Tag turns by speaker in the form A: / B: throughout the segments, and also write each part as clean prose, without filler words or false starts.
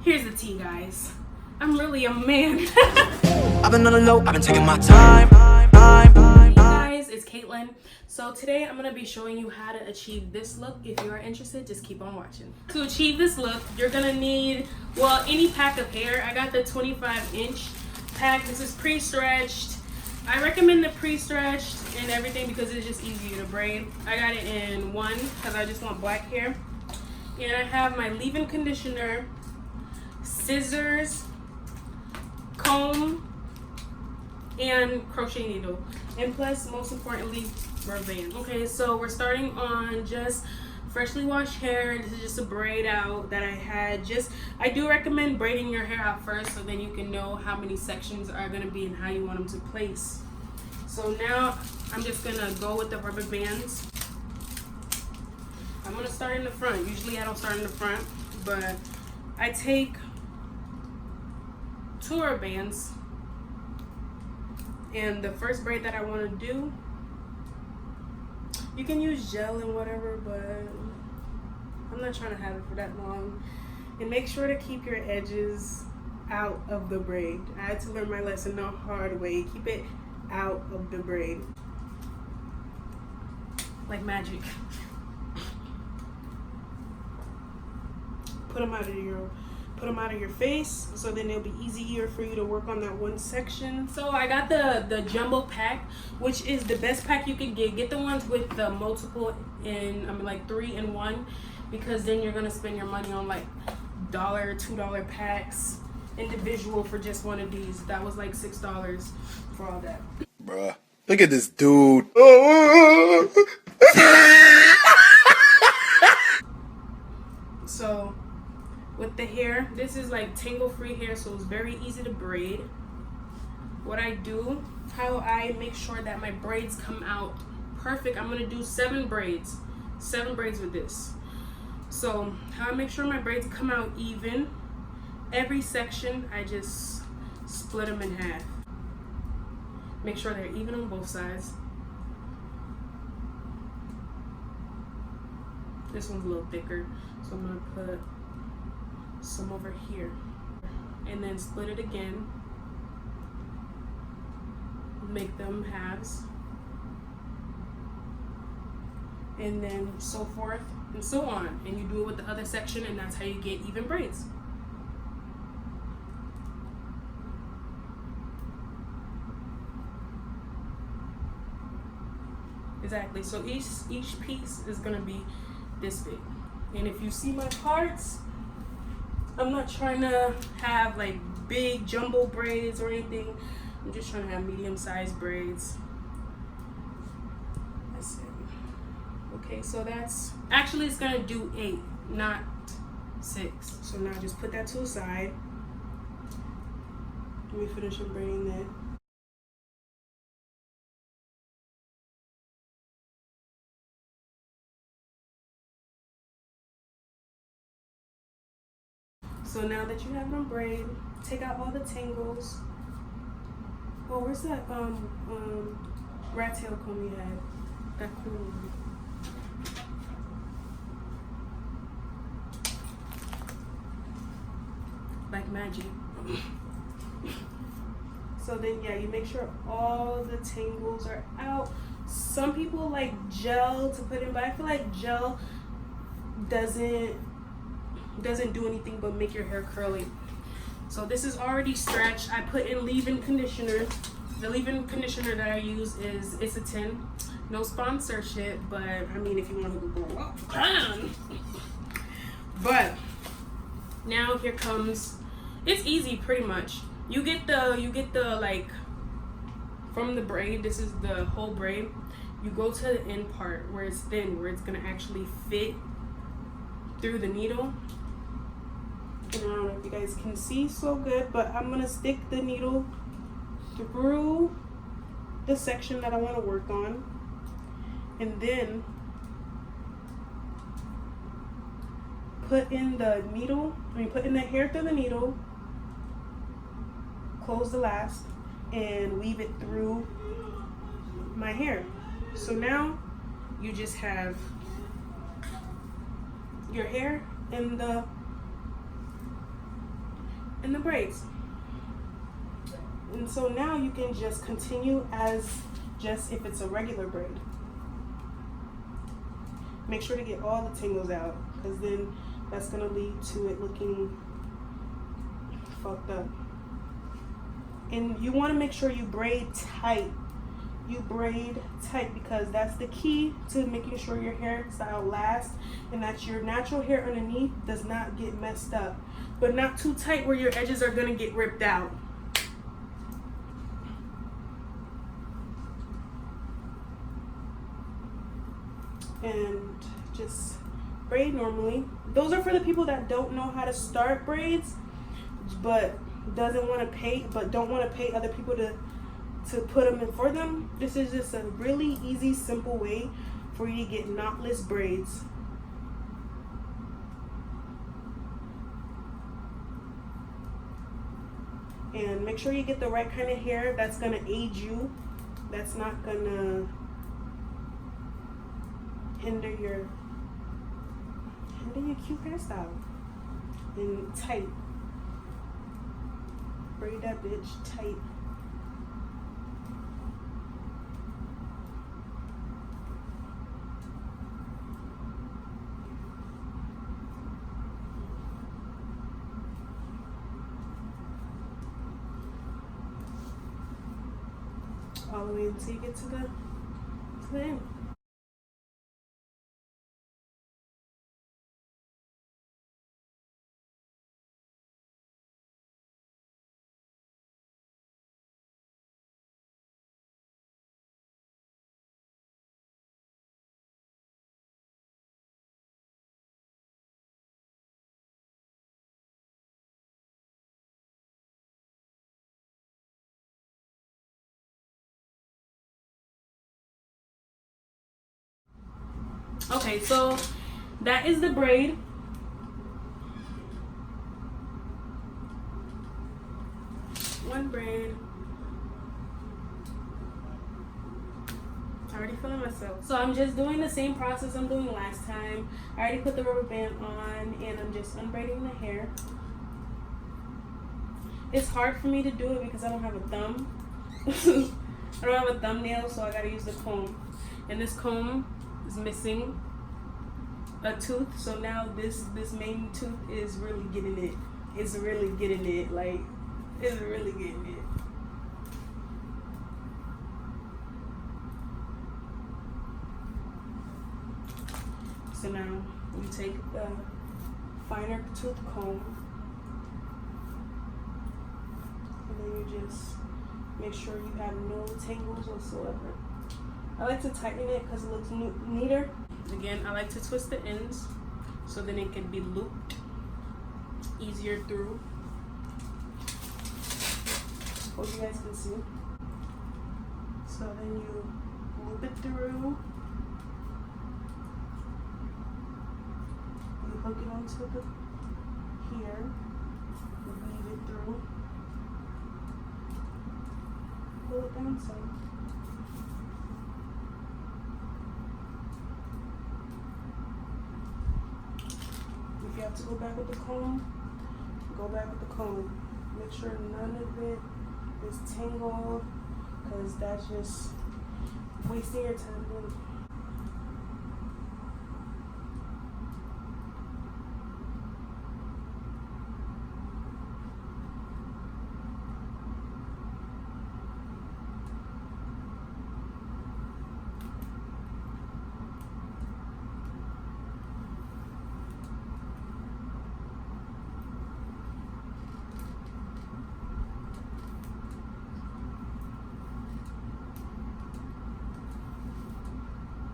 A: Here's the tea, guys. I'm really a man.
B: I've been on the low, I've been taking my time.
A: Hey guys, it's Kvteline. So today I'm gonna be showing you how to achieve this look. If you are interested, just keep on watching. To achieve this look, you're gonna need, well, any pack of hair. I got the 25-inch pack. This is pre-stretched. I recommend the pre-stretched and everything because it's just easier to braid. I got it in one because I just want black hair. And I have my leave-in conditioner, scissors, comb, and crochet needle, and plus, most importantly, rubber band. Okay, so we're starting on just freshly washed hair. This is just a braid out that I had. I do recommend braiding your hair out first so then you can know how many sections are going to be and how you want them to place. So now I'm just going to go with the rubber bands. I'm going to start in the front. Usually I don't start in the front, but I take 2 rubber bands, and the first braid that I want to do, you can use gel and whatever, but I'm not trying to have it for that long. And make sure to keep your edges out of the braid. I had to learn my lesson the hard way. Keep it out of the braid. Like magic. Put them out of your face, so then it'll be easier for you to work on that one section. So I got the jumbo pack, which is the best pack you can get. Get the ones with the multiple like 3-in-1, because then you're gonna spend your money on like $1, $2 packs individual for just one of these. That was like $6 for all that.
C: Bruh, look at this dude.
A: So with the hair, this is like tangle free hair, so it's very easy to braid. What I do, how I make sure that my braids come out perfect, I'm gonna do 7 braids with this. So how I make sure my braids come out even, every section I just split them in half. Make sure they're even on both sides. This one's a little thicker, so I'm gonna put some over here and then split it again, make them halves, and then so forth and so on, and you do it with the other section, and that's how you get even braids. Exactly. So each piece is gonna be this big, and if you see my parts, I'm not trying to have like big jumbo braids or anything. I'm just trying to have medium-sized braids. That's it. Okay, so that's actually, it's gonna do 8, not 6. So now just put that to the side. Let me finish braiding that. So now that you have them braid, take out all the tangles. Oh, where's that rat tail comb you had? That cool one. Like magic. So then, yeah, you make sure all the tangles are out. Some people like gel to put in, but I feel like gel doesn't do anything but make your hair curly. So this is already stretched. I put in leave-in conditioner. The leave-in conditioner that I use is Cici.lux. No sponsorship, but I mean, if you want to go on. But now here comes, it's easy pretty much. You get the like from the braid. This is the whole braid. You go to the end part where it's thin, where it's gonna actually fit through the needle. And I don't know if you guys can see so good, but I'm gonna stick the needle through the section that I want to work on, and then put in the hair through the needle, close the last, and weave it through my hair. So now you just have your hair in the in the braids. And so now you can just continue as just if it's a regular braid. Make sure to get all the tangles out, because then that's going to lead to it looking fucked up. And you want to make sure you braid tight. You braid tight, because that's the key to making sure your hairstyle lasts and that your natural hair underneath does not get messed up, but not too tight where your edges are going to get ripped out. And just braid normally. Those are for the people that don't know how to start braids, but don't want to pay other people to put them in for them. This is just a really easy, simple way for you to get knotless braids. And make sure you get the right kind of hair that's gonna aid you, that's not gonna hinder your cute hairstyle. And tight. Braid that bitch tight. All the way until you get to the end. Okay, so that is the braid. One braid. I already feeling myself. So I'm just doing the same process I'm doing last time. I already put the rubber band on and I'm just unbraiding the hair. It's hard for me to do it because I don't have a thumb. I don't have a thumbnail, so I gotta use the comb. And this comb is missing a tooth, so now this main tooth is really getting it. It's really getting it. Like, it's really getting it. So now you take the finer tooth comb and then you just make sure you have no tangles whatsoever. I like to tighten it because it looks neater. Again, I like to twist the ends so then it can be looped easier through. Hope you guys can see. So then you loop it through. You hook it onto the here. You weave it through. Pull it down some. If you have to go back with the comb, go back with the comb. Make sure none of it is tangled, because that's just wasting your time.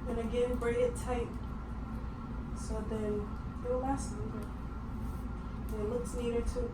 A: And again, braid it tight so then it will last longer. And it looks neater too.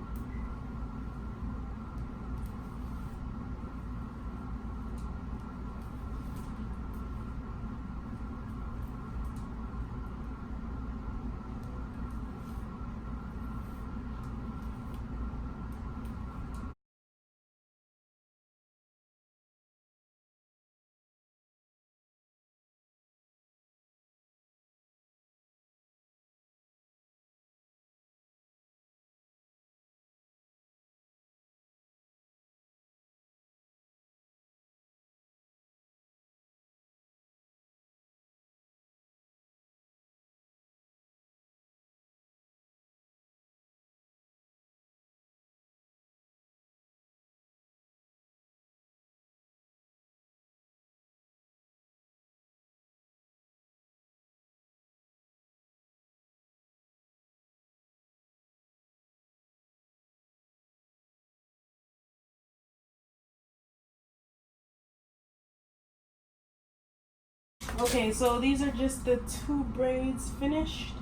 A: Okay, so these are just the 2 braids finished.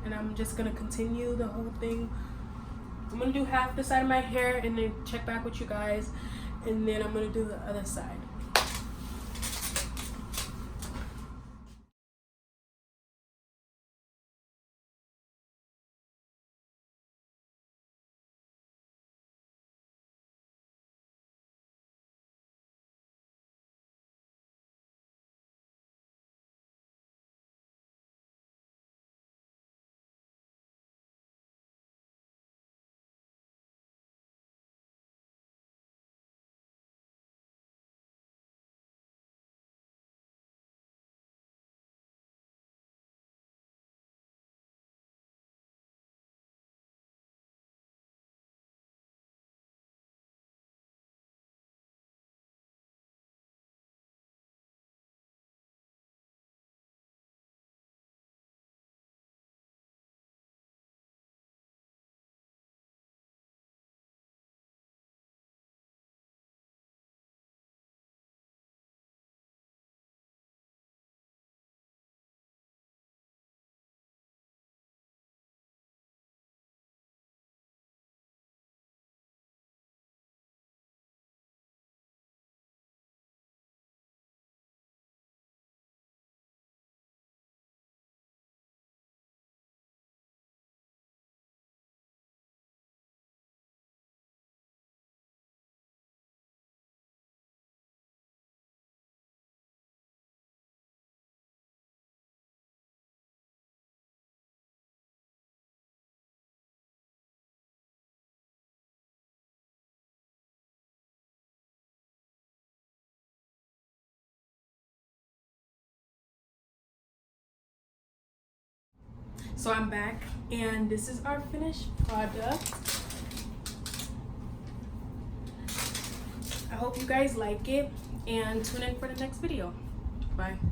A: And I'm just gonna continue the whole thing. I'm gonna do half the side of my hair and then check back with you guys, and then I'm gonna do the other side. So I'm back, and this is our finished product. I hope you guys like it, and tune in for the next video. Bye.